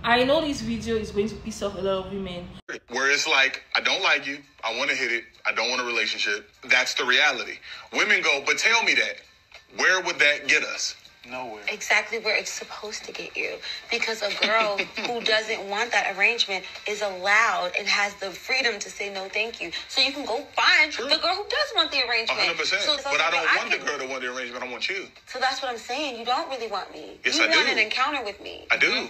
I know this video is going to piss off a lot of women. Where it's like, I don't like you, I want to hit it, I don't want a relationship. That's the reality. Women go, but tell me that. Where would that get us? Nowhere. Exactly where it's supposed to get you. Because a girl who doesn't want that arrangement is allowed and has the freedom to say no thank you. So you can go find the girl who does want the arrangement. 100%. So but I don't want the girl to want the arrangement, I want you. So that's what I'm saying. You don't really want me. Yes, you I do. want an encounter with me. I do.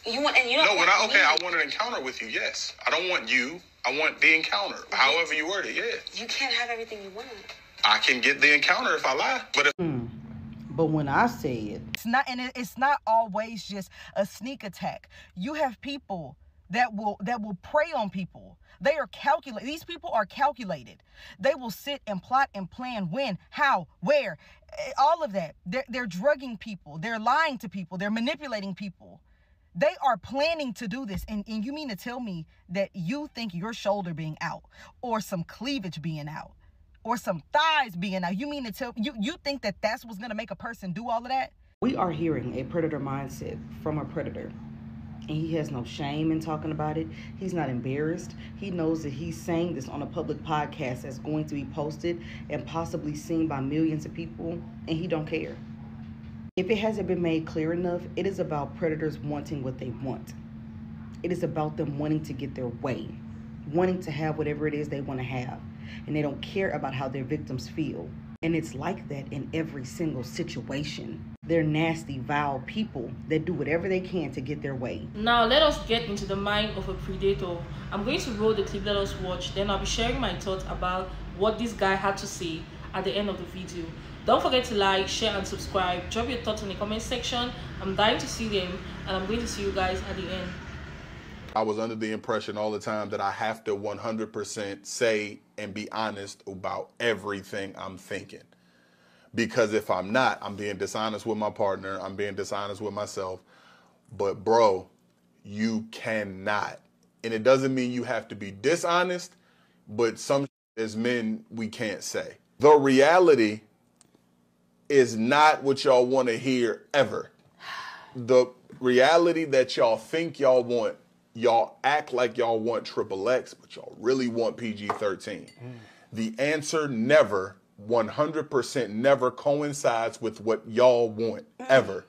You want, and you don't No, want me. I want an encounter with you, yes. I don't want you. I want the encounter. However you word it, yeah. You can't have everything you want. I can get the encounter if I lie. But if But when I say it, it's not always just a sneak attack. You have people that will prey on people. They are calculated. These people are calculated. They will sit and plot and plan when, how, where, all of that. They're drugging people. They're lying to people. They're manipulating people. They are planning to do this. And you mean to tell me that you think your shoulder being out or some cleavage being out or some thighs being out, you mean to tell you think that that's what's going to make a person do all of that? we are hearing a predator mindset from a predator. And he has no shame in talking about it. He's not embarrassed. He knows that he's saying this on a public podcast that's going to be posted and possibly seen by millions of people, and he don't care. If it hasn't been made clear enough, it is about predators wanting what they want. It is about them wanting to get their way, wanting to have whatever it is they want to have, and they don't care about how their victims feel. And it's like that in every single situation. They're nasty, vile people that do whatever they can to get their way. Now let us get into the mind of a predator. I'm going to roll the clip, let us watch. Then I'll be sharing my thoughts about what this guy had to say at the end of the video. Don't forget to like, share and subscribe. Drop your thoughts in the comment section. I'm dying to see them, and I'm going to see you guys at the end. I was under the impression all the time that I have to 100% say and be honest about everything I'm thinking. Because if I'm not, I'm being dishonest with my partner. I'm being dishonest with myself. But bro, you cannot. And it doesn't mean you have to be dishonest, but some as men, we can't say. The reality is not what y'all want to hear ever. The reality that y'all think y'all want, y'all act like y'all want XXX, but y'all really want PG-13. The answer never, 100% never coincides with what y'all want, ever.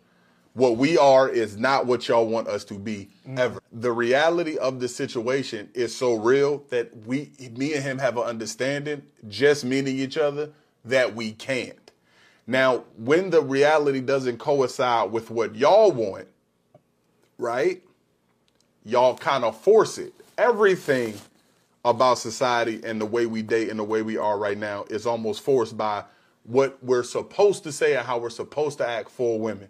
What we are is not what y'all want us to be, ever. The reality of the situation is so real that me and him have an understanding, just meeting each other, that we can't. Now, when the reality doesn't coincide with what y'all want, right? Y'all kind of force it. Everything about society and the way we date and the way we are right now is almost forced by what we're supposed to say and how we're supposed to act for women.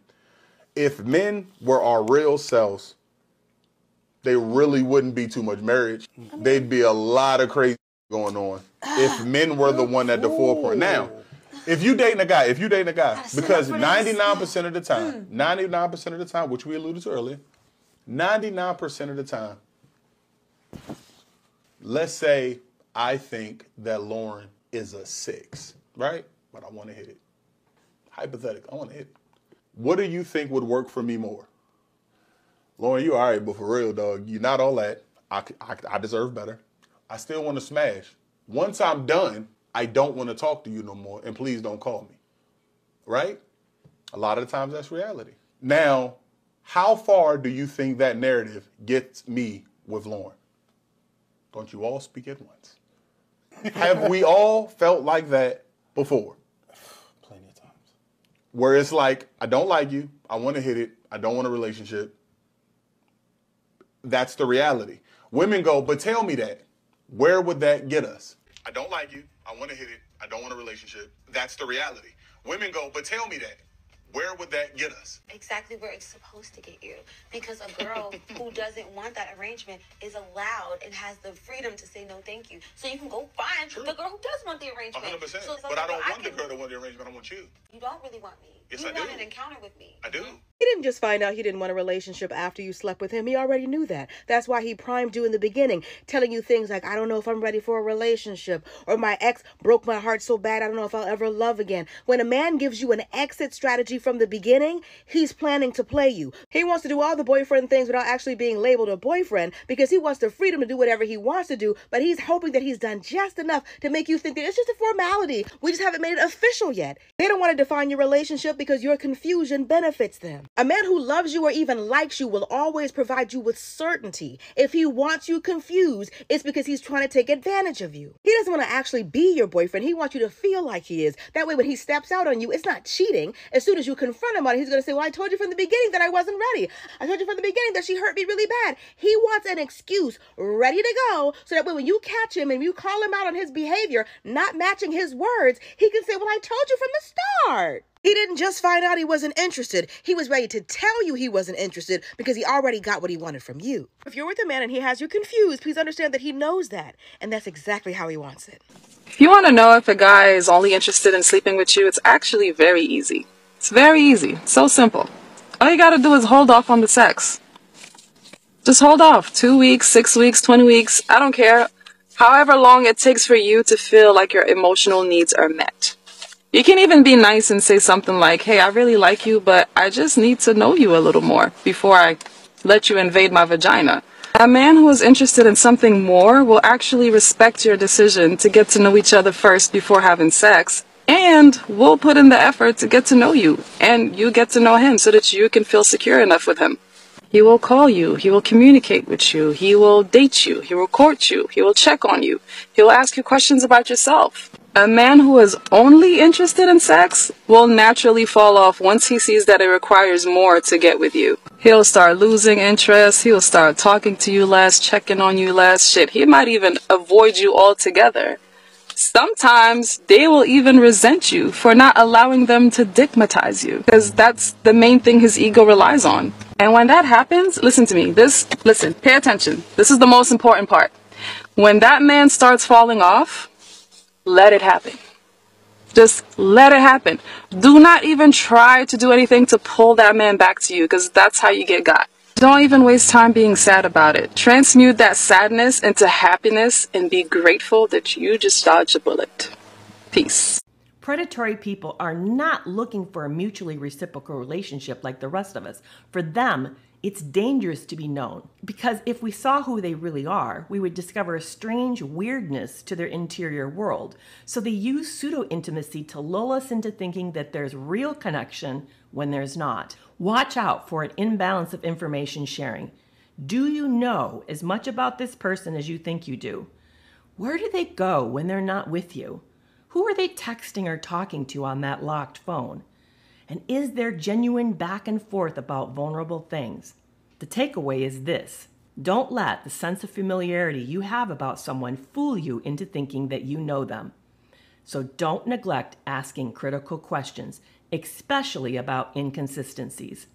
If men were our real selves, they really wouldn't be too much marriage. There'd be a lot of crazy going on if men were the one at the forefront. Now, if you dating a guy, because 99% of the time, 99% of the time, which we alluded to earlier, 99% of the time, let's say I think that Lauren is a 6, right? But I want to hit it. Hypothetical, I want to hit it. What do you think would work for me more? Lauren, you all right, but for real, dog, you're not all that. I deserve better. I still want to smash. Once I'm done, I don't want to talk to you no more, and please don't call me, right? A lot of the times that's reality. Now, how far do you think that narrative gets me with Lauren? Don't you all speak at once? Have we all felt like that before? Plenty of times. Where it's like, I don't like you, I want to hit it, I don't want a relationship. That's the reality. Women go, but tell me that. Where would that get us? I don't like you, I want to hit it, I don't want a relationship. That's the reality. Women go, but tell me that. Where would that get us? Exactly where it's supposed to get you. Because a girl who doesn't want that arrangement is allowed and has the freedom to say no thank you. So you can go find the girl who does want the arrangement. 100%. So but I don't want the girl to want the arrangement, I want you. You don't really want me. Yes, you I do. want an encounter with me. I do. He didn't just find out he didn't want a relationship after you slept with him. He already knew that. That's why he primed you in the beginning, telling you things like, I don't know if I'm ready for a relationship, or my ex broke my heart so bad I don't know if I'll ever love again. When a man gives you an exit strategy from the beginning, he's planning to play you. He wants to do all the boyfriend things without actually being labeled a boyfriend because he wants the freedom to do whatever he wants to do, but he's hoping that he's done just enough to make you think that it's just a formality. We just haven't made it official yet. They don't want to define your relationship because your confusion benefits them. A man who loves you or even likes you will always provide you with certainty. If he wants you confused, it's because he's trying to take advantage of you. He doesn't want to actually be your boyfriend. He wants you to feel like he is. That way, when he steps out on you, it's not cheating. As soon as you confront him on it, he's going to say, well, I told you from the beginning that I wasn't ready. I told you from the beginning that she hurt me really bad. He wants an excuse ready to go so that way when you catch him and you call him out on his behavior, not matching his words, he can say, well, I told you from the start. He didn't just find out he wasn't interested. He was ready to tell you he wasn't interested because he already got what he wanted from you. If you're with a man and he has you confused, please understand that he knows that. And that's exactly how he wants it. If you want to know if a guy is only interested in sleeping with you, it's actually very easy. It's very easy. So simple. All you gotta do is hold off on the sex. Just hold off. 2 weeks, 6 weeks, 20 weeks. I don't care. However long it takes for you to feel like your emotional needs are met. You can even be nice and say something like, hey, I really like you, but I just need to know you a little more before I let you invade my vagina. A man who is interested in something more will actually respect your decision to get to know each other first before having sex, and will put in the effort to get to know you, and you get to know him so that you can feel secure enough with him. He will call you, he will communicate with you, he will date you, he will court you, he will check on you, he will ask you questions about yourself. A man who is only interested in sex will naturally fall off once he sees that it requires more to get with you. He'll start losing interest, he'll start talking to you less, checking on you less, shit, he might even avoid you altogether. Sometimes they will even resent you for not allowing them to dickmatize you, because that's the main thing his ego relies on. And when that happens, listen to me, listen, pay attention. This is the most important part. When that man starts falling off, let it happen. Just let it happen. Do not even try to do anything to pull that man back to you, because that's how you get got. Don't even waste time being sad about it. Transmute that sadness into happiness and be grateful that you just dodged a bullet. Peace. Predatory people are not looking for a mutually reciprocal relationship like the rest of us. For them, it's dangerous to be known, because if we saw who they really are, we would discover a strange weirdness to their interior world. So they use pseudo-intimacy to lull us into thinking that there's real connection when there's not. Watch out for an imbalance of information sharing. Do you know as much about this person as you think you do? Where do they go when they're not with you? Who are they texting or talking to on that locked phone? And is there genuine back and forth about vulnerable things? The takeaway is this: don't let the sense of familiarity you have about someone fool you into thinking that you know them. So don't neglect asking critical questions, especially about inconsistencies.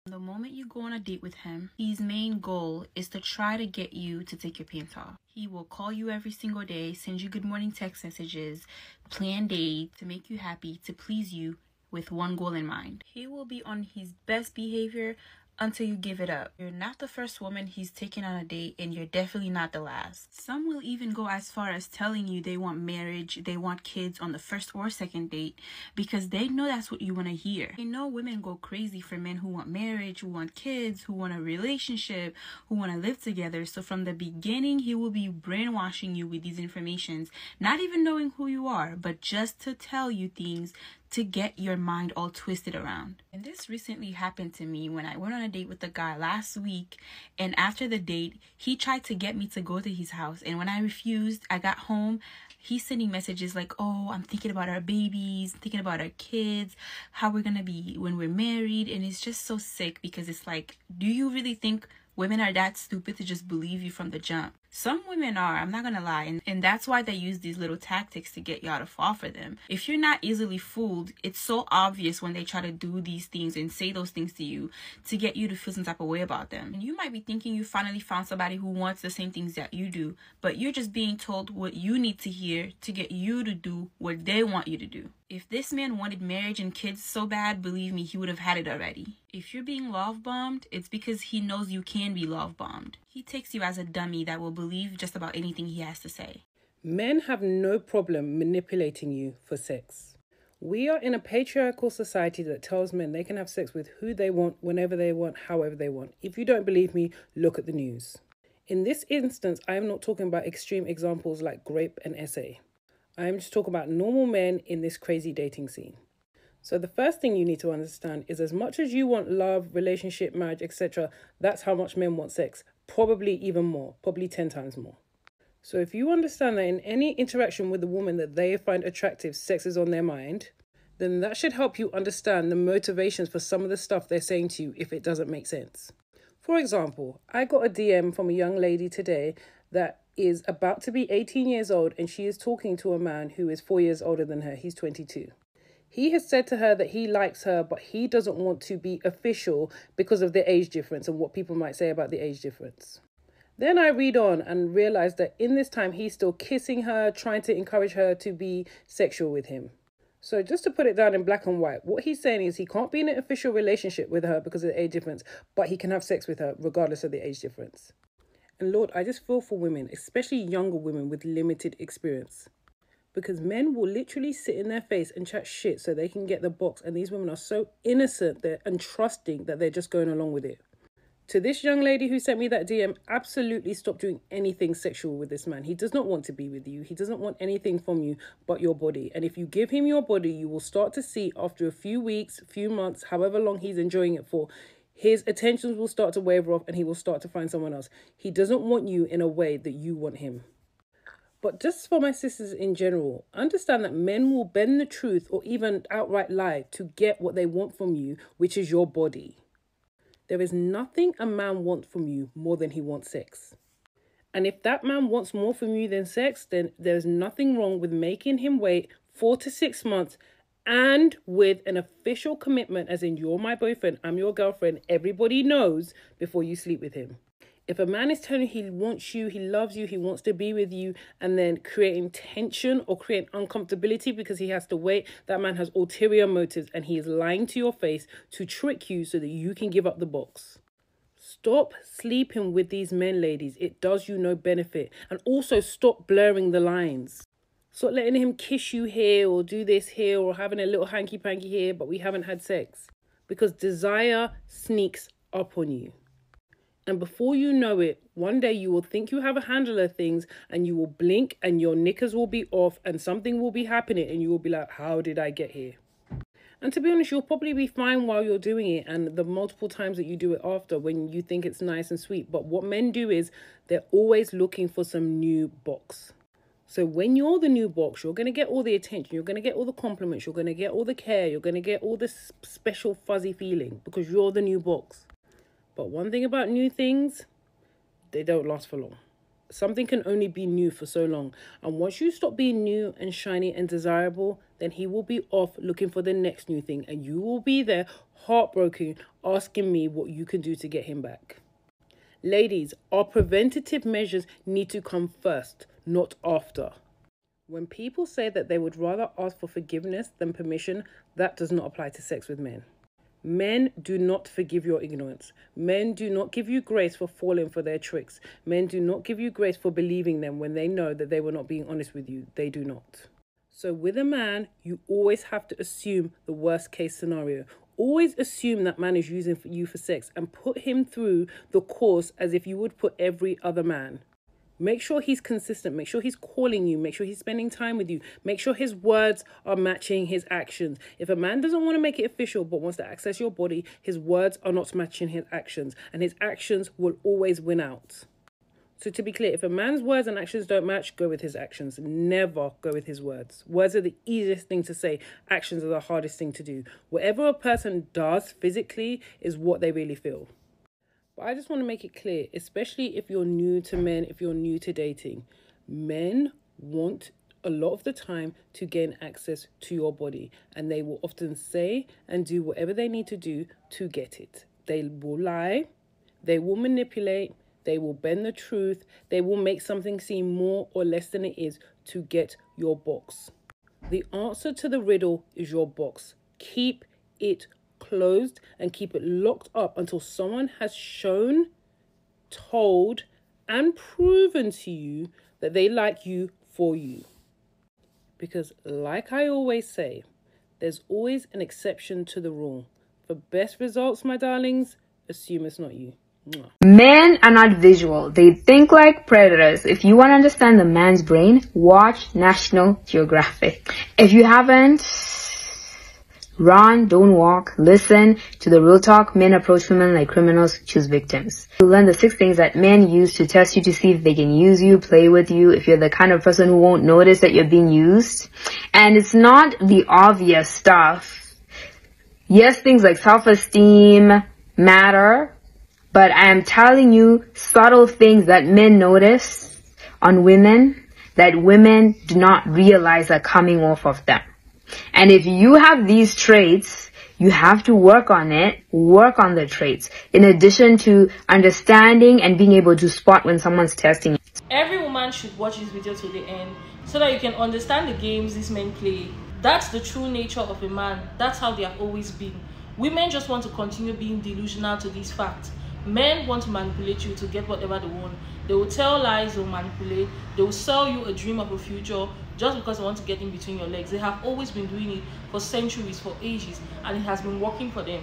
The moment you go on a date with him, his main goal is to try to get you to take your pants off. He will call you every single day, send you good morning text messages, plan dates to make you happy, to please you, with one goal in mind. He will be on his best behavior until you give it up. You're not the first woman he's taken on a date, and you're definitely not the last. Some will even go as far as telling you they want marriage, they want kids on the first or second date, because they know that's what you want to hear. You know, women go crazy for men who want marriage, who want kids, who want a relationship, who want to live together. So from the beginning, he will be brainwashing you with these informations, not even knowing who you are, but just to tell you things to get your mind all twisted around. And this recently happened to me when I went on a date with a guy last week, and after the date, he tried to get me to go to his house, and when I refused, I got home, he's sending messages like, oh, I'm thinking about our babies, thinking about our kids, how we're gonna be when we're married. And it's just so sick, because it's like, do you really think women are that stupid to just believe you from the jump? Some women are, I'm not gonna lie, and that's why they use these little tactics to get y'all to fall for them. If you're not easily fooled, it's so obvious when they try to do these things and say those things to you to get you to feel some type of way about them. And you might be thinking you finally found somebody who wants the same things that you do, but you're just being told what you need to hear to get you to do what they want you to do. If this man wanted marriage and kids so bad, believe me, he would have had it already. If you're being love bombed, it's because he knows you can be love bombed. He takes you as a dummy that will believe just about anything he has to say. Men have no problem manipulating you for sex. We are in a patriarchal society that tells men they can have sex with who they want, whenever they want, however they want. If you don't believe me, look at the news. In this instance, I am not talking about extreme examples like Grape and SA. I am just talking about normal men in this crazy dating scene. So the first thing you need to understand is as much as you want love, relationship, marriage, etc., that's how much men want sex. Probably even more, probably 10 times more. So if you understand that in any interaction with a woman that they find attractive, sex is on their mind, then that should help you understand the motivations for some of the stuff they're saying to you if it doesn't make sense. For example, I got a DM from a young lady today that is about to be 18 years old and she is talking to a man who is 4 years older than her. He's 22. He has said to her that he likes her, but he doesn't want to be official because of the age difference and what people might say about the age difference. Then I read on and realize that in this time, he's still kissing her, trying to encourage her to be sexual with him. So just to put it down in black and white, what he's saying is he can't be in an official relationship with her because of the age difference, but he can have sex with her regardless of the age difference. And Lord, I just feel for women, especially younger women with limited experience. Because men will literally sit in their face and chat shit so they can get the box. And these women are so innocent and trusting that they're just going along with it. To this young lady who sent me that DM, absolutely stop doing anything sexual with this man. He does not want to be with you. He doesn't want anything from you but your body. And if you give him your body, you will start to see after a few weeks, few months, however long he's enjoying it for, his attentions will start to waver off and he will start to find someone else. He doesn't want you in a way that you want him. But just for my sisters in general, understand that men will bend the truth or even outright lie to get what they want from you, which is your body. There is nothing a man wants from you more than he wants sex. And if that man wants more from you than sex, then there's nothing wrong with making him wait 4 to 6 months and with an official commitment, as in you're my boyfriend, I'm your girlfriend, everybody knows before you sleep with him. If a man is telling you he wants you, he loves you, he wants to be with you, and then creating tension or creating uncomfortability because he has to wait, that man has ulterior motives and he is lying to your face to trick you so that you can give up the box. Stop sleeping with these men, ladies. It does you no benefit. And also stop blurring the lines. Stop letting him kiss you here or do this here or having a little hanky-panky here, but we haven't had sex. Because desire sneaks up on you. And before you know it, one day you will think you have a handle of things and you will blink and your knickers will be off and something will be happening and you will be like, how did I get here? And to be honest, you'll probably be fine while you're doing it and the multiple times that you do it after when you think it's nice and sweet. But what men do is they're always looking for some new box. So when you're the new box, you're going to get all the attention, you're going to get all the compliments, you're going to get all the care, you're going to get all this special fuzzy feeling because you're the new box. But one thing about new things, they don't last for long. Something can only be new for so long. And once you stop being new and shiny and desirable, then he will be off looking for the next new thing. And you will be there heartbroken asking me what you can do to get him back. Ladies, our preventative measures need to come first, not after. When people say that they would rather ask for forgiveness than permission, that does not apply to sex with men. Men do not forgive your ignorance. Men do not give you grace for falling for their tricks. Men do not give you grace for believing them when they know that they were not being honest with you. They do not. So with a man, you always have to assume the worst case scenario. Always assume that man is using you for sex and put him through the course as if you would put every other man. Make sure he's consistent. Make sure he's calling you. Make sure he's spending time with you. Make sure his words are matching his actions. If a man doesn't want to make it official but wants to access your body, his words are not matching his actions. And his actions will always win out. So to be clear, if a man's words and actions don't match, go with his actions. Never go with his words. Words are the easiest thing to say. Actions are the hardest thing to do. Whatever a person does physically is what they really feel. But I just want to make it clear, especially if you're new to men, if you're new to dating, men want a lot of the time to gain access to your body, and they will often say and do whatever they need to do to get it. They will lie, they will manipulate, they will bend the truth, they will make something seem more or less than it is to get your box. The answer to the riddle is your box. Keep it closed and keep it locked up until someone has shown, told, and proven to you that they like you for you. Because like I always say, there's always an exception to the rule. For best results, my darlings, assume it's not you. Mwah. Men are not visual. They think like predators. If you want to understand the man's brain, watch National Geographic. If you haven't, run, don't walk, listen to the real talk. Men approach women like criminals choose victims. You learn the 6 things that men use to test you to see if they can use you, play with you, if you're the kind of person who won't notice that you're being used. And it's not the obvious stuff. Yes, things like self-esteem matter, but I am telling you subtle things that men notice on women that women do not realize are coming off of them. And if you have these traits, you have to work on it, work on the traits, in addition to understanding and being able to spot when someone's testing you. Every woman should watch this video to the end so that you can understand the games these men play. That's the true nature of a man. That's how they have always been. Women just want to continue being delusional to these facts. Men want to manipulate you to get whatever they want. They will tell lies, they will manipulate, they will sell you a dream of a future just because they want to get in between your legs. They have always been doing it for centuries, for ages, and it has been working for them.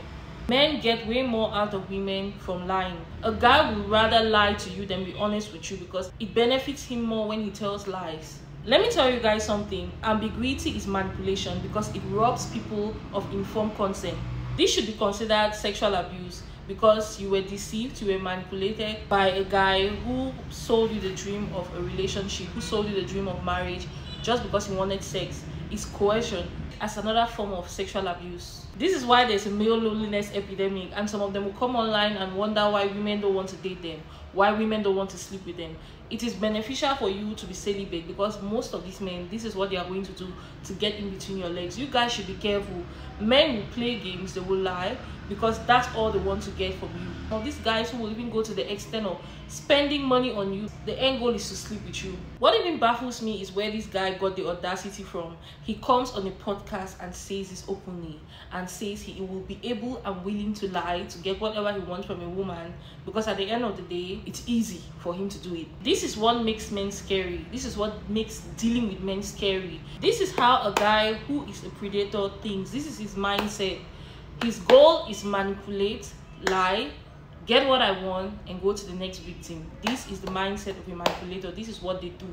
Men get way more out of women from lying. A guy would rather lie to you than be honest with you because it benefits him more when he tells lies. Let me tell you guys something. Ambiguity is manipulation because it robs people of informed consent. This should be considered sexual abuse because you were deceived, you were manipulated by a guy who sold you the dream of a relationship, who sold you the dream of marriage just because he wanted sex. It's coercion as another form of sexual abuse. This is why there's a male loneliness epidemic, and some of them will come online and wonder why women don't want to date them, why women don't want to sleep with them. It is beneficial for you to be celibate because most of these men, this is what they are going to do to get in between your legs. You guys should be careful. Men will play games, they will lie because that's all they want to get from you. Now these guys who will even go to the extent of spending money on you, the end goal is to sleep with you. What even baffles me is where this guy got the audacity from. He comes on a podcast and says this openly and says he will be able and willing to lie to get whatever he wants from a woman because at the end of the day, it's easy for him to do it. This is what makes men scary. This is what makes dealing with men scary. This is how a guy who is a predator thinks. This is his mindset. His goal is manipulate, lie, get what I want, and go to the next victim. This is the mindset of a manipulator. This is what they do.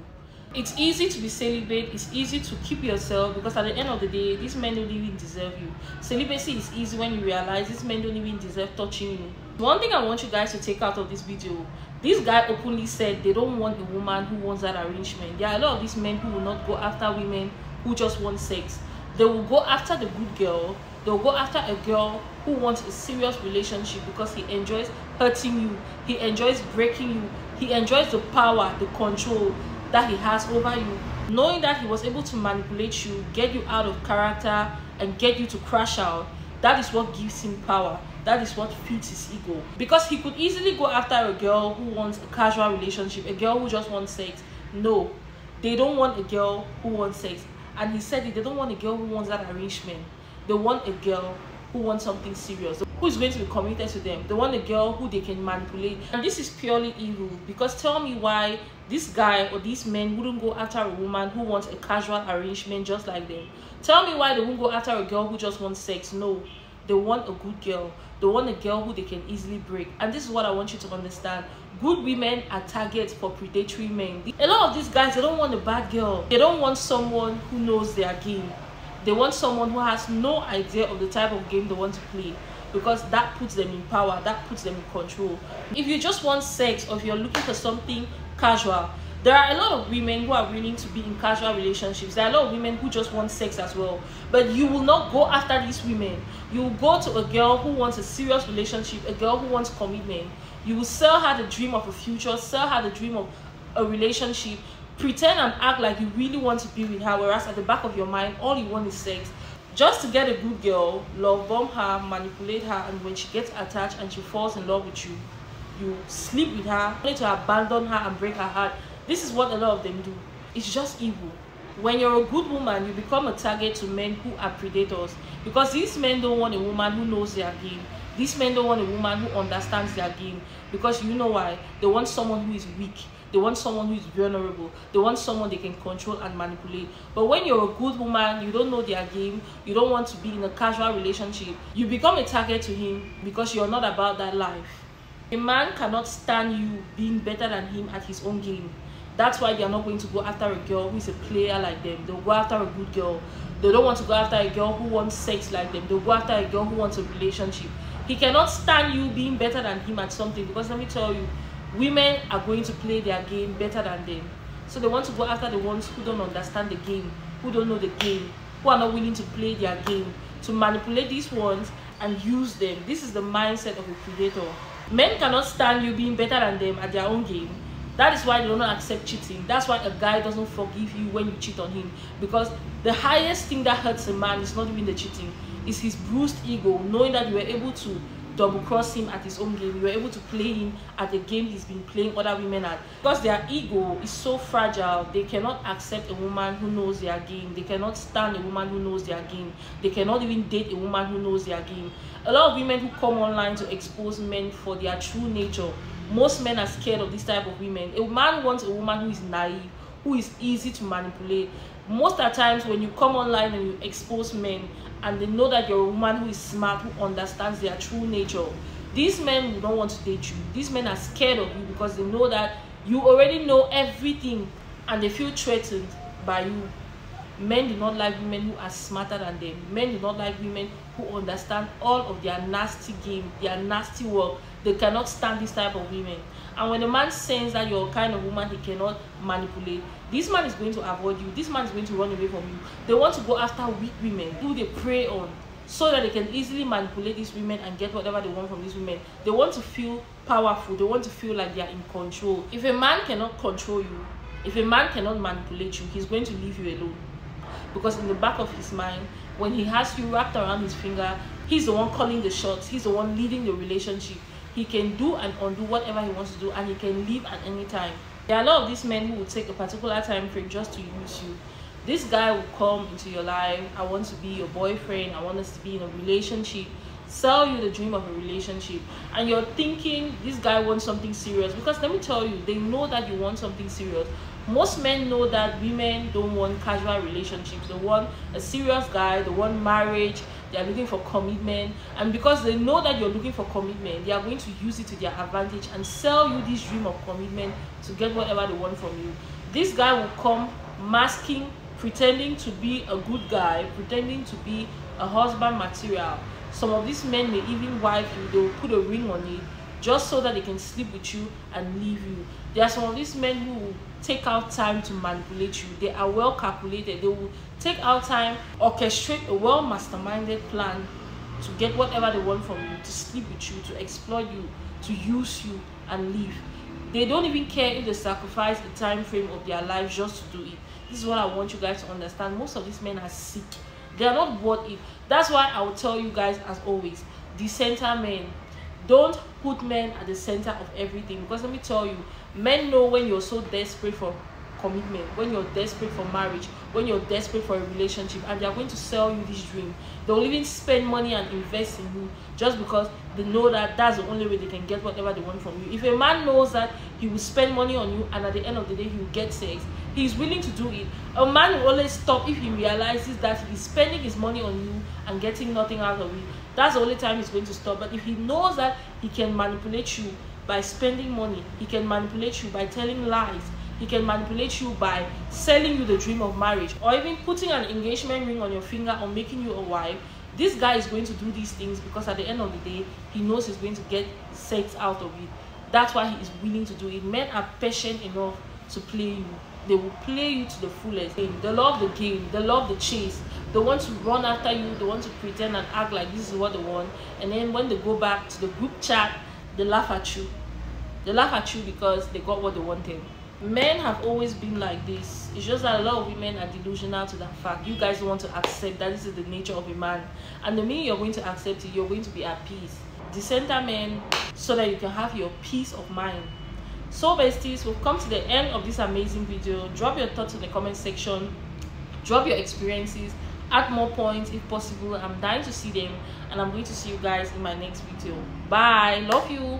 It's easy to be celibate. It's easy to keep yourself because at the end of the day, these men don't even deserve you. Celibacy is easy when you realize these men don't even deserve touching you. One thing I want you guys to take out of this video, this guy openly said they don't want a woman who wants that arrangement. There are a lot of these men who will not go after women who just want sex. They will go after the good girl. They'll go after a girl who wants a serious relationship because he enjoys hurting you, he enjoys breaking you, he enjoys the power, the control that he has over you. Knowing that he was able to manipulate you, get you out of character, and get you to crash out, that is what gives him power. That is what feeds his ego. Because he could easily go after a girl who wants a casual relationship, a girl who just wants sex. No, they don't want a girl who wants sex. And he said it, they don't want a girl who wants that arrangement. They want a girl who wants something serious, who is going to be committed to them. They want a girl who they can manipulate. And this is purely evil because tell me why this guy or these men wouldn't go after a woman who wants a casual arrangement just like them. Tell me why they won't go after a girl who just wants sex. No, they want a good girl. They want a girl who they can easily break. And this is what I want you to understand. Good women are targets for predatory men. A lot of these guys, they don't want a bad girl. They don't want someone who knows their game. They want someone who has no idea of the type of game they want to play because that puts them in power, that puts them in control. If you just want sex or if you're looking for something casual, there are a lot of women who are willing to be in casual relationships. There are a lot of women who just want sex as well. But you will not go after these women. You will go to a girl who wants a serious relationship, a girl who wants commitment, You will sell her the dream of a future, sell her the dream of a relationship, pretend and act like you really want to be with her, whereas at the back of your mind, all you want is sex. Just to get a good girl, love bomb her, manipulate her, and when she gets attached and she falls in love with you, you sleep with her, only to abandon her and break her heart. This is what a lot of them do. It's just evil. When you're a good woman, you become a target to men who are predators, because these men don't want a woman who knows their game. These men don't want a woman who understands their game, because you know why? They want someone who is weak. They want someone who is vulnerable. They want someone they can control and manipulate. But when you're a good woman, you don't know their game, you don't want to be in a casual relationship, you become a target to him because you're not about that life. A man cannot stand you being better than him at his own game. That's why they are not going to go after a girl who is a player like them. They'll go after a good girl. They don't want to go after a girl who wants sex like them. They'll go after a girl who wants a relationship. He cannot stand you being better than him at something, because let me tell you, women are going to play their game better than them. So they want to go after the ones who don't understand the game, who don't know the game, who are not willing to play their game, to manipulate these ones and use them. This is the mindset of a predator. Men cannot stand you being better than them at their own game. That is why they don't accept cheating. That's why a guy doesn't forgive you when you cheat on him, because the highest thing that hurts a man is not even the cheating, it's his bruised ego, knowing that you were able to double cross him at his own game. You were able to play him at the game he's been playing other women at. Because their ego is so fragile, they cannot accept a woman who knows their game. They cannot stand a woman who knows their game. They cannot even date a woman who knows their game. A lot of women who come online to expose men for their true nature, most men are scared of this type of women. A man wants a woman who is naive, who is easy to manipulate. Most of the times when you come online and you expose men and they know that you're a woman who is smart, who understands their true nature, these men will not want to date you. These men are scared of you because they know that you already know everything and they feel threatened by you. Men do not like women who are smarter than them. Men do not like women who understand all of their nasty game, their nasty work. They cannot stand this type of women. And when a man senses that you're a kind of woman he cannot manipulate, this man is going to avoid you. This man is going to run away from you. They want to go after weak women who they prey on, so that they can easily manipulate these women and get whatever they want from these women. They want to feel powerful. They want to feel like they are in control. If a man cannot control you, if a man cannot manipulate you, he's going to leave you alone. Because in the back of his mind, when he has you wrapped around his finger, he's the one calling the shots. He's the one leading the relationship. He can do and undo whatever he wants to do, and he can leave at any time. There are a lot of these men who will take a particular time frame just to use you. This guy will come into your life. I want to be your boyfriend. I want us to be in a relationship. Sell you the dream of a relationship. And you're thinking this guy wants something serious. Because let me tell you, they know that you want something serious. Most men know that women don't want casual relationships. They want a serious guy. They want marriage. They are looking for commitment. And because they know that you're looking for commitment, they are going to use it to their advantage and sell you this dream of commitment to get whatever they want from you. This guy will come masking, pretending to be a good guy, pretending to be a husband material. Some of these men may even wife you. They will put a ring on it just so that they can sleep with you and leave you. There are some of these men who will take out time to manipulate you. They are well calculated. They will take out time, orchestrate a well masterminded plan to get whatever they want from you, to sleep with you, to exploit you, to use you and leave. They don't even care if they sacrifice the time frame of their life just to do it. This is what I want you guys to understand. Most of these men are sick. They are not worth it. That's why I will tell you guys, as always, the center men. Don't put men at the center of everything, because let me tell you, men know when you're so desperate for commitment, when you're desperate for marriage, when you're desperate for a relationship, and they are going to sell you this dream. They'll even spend money and invest in you just because they know that that's the only way they can get whatever they want from you. If a man knows that he will spend money on you and at the end of the day he will get sex, he's willing to do it. A man will always stop if he realizes that he's spending his money on you and getting nothing out of it. That's the only time he's going to stop. But if he knows that he can manipulate you by spending money, he can manipulate you by telling lies, he can manipulate you by selling you the dream of marriage, or even putting an engagement ring on your finger or making you a wife, this guy is going to do these things because at the end of the day, he knows he's going to get sex out of it. That's why he is willing to do it. Men are patient enough to play you. They will play you to the fullest. They love the game. They love the chase. They want to run after you. They want to pretend and act like this is what they want. And then when they go back to the group chat, they laugh at you. They laugh at you because they got what they wanted. Men have always been like this. It's just that a lot of women are delusional to that fact. You guys don't want to accept that this is the nature of a man, and the minute you're going to accept it, you're going to be at peace. Decenter men, so that you can have your peace of mind. So besties, we've come to the end of this amazing video. Drop your thoughts in the comment section, drop your experiences, add more points if possible. I'm dying to see them, and I'm going to see you guys in my next video. Bye, love you.